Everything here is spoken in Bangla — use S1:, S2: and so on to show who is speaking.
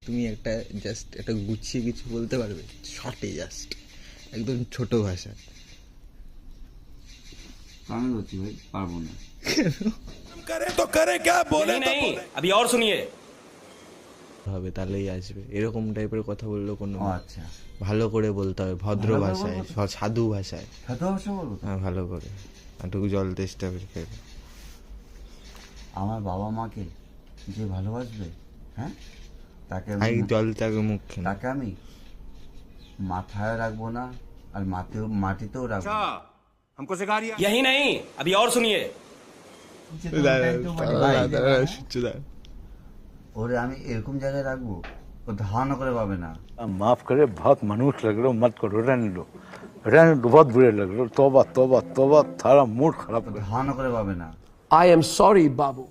S1: তুমি একটা জাস্ট একটা গুছিয়ে কিছু বলতে পারবে শর্টে, জাস্ট একদম ছোট ভাষা?
S2: আমি বলছি ভাই পারবো না।
S3: यही नहीं अभी और सुनिए।
S1: হবে তাহলেই আসবে, এরকম টাইপের কথা বললো কোনো?
S2: ও আচ্ছা,
S1: ভালো করে বলতে হবে, ভদ্র
S2: ভালো করে
S1: ভাষায়,
S2: বলবো
S1: সাধু ভাষায়।
S2: সাধু ভাষা বলবো তো?
S1: হ্যাঁ ভালো করে, একটু জল তেষ্টা খেয়ে।
S2: আমার বাবা মাকে যে ভালোবাসবে, হ্যাঁ, তাকে
S1: ভাই
S2: আমি
S1: জল তাকে মুখ খেয়ে
S2: তাকে আমি মাথায় রাখবো না, আর মাটিতেও রাখবো না।
S3: हमको सिखा दिया। यही नहीं अभी और सुनिए।
S2: ওরে আমি এরকম জায়গায় রাখবো, ও ধারণা করে পাবে না।
S4: माफ करे, बहुत मनुष्य लग रहे हो, मत करो, रहने दो, बहुत बुरे लग रहे हो। तौबा तौबा तौबा, थारा मूड खराब
S2: ও ধারণা করে পাবে না।
S5: I am sorry, Babu.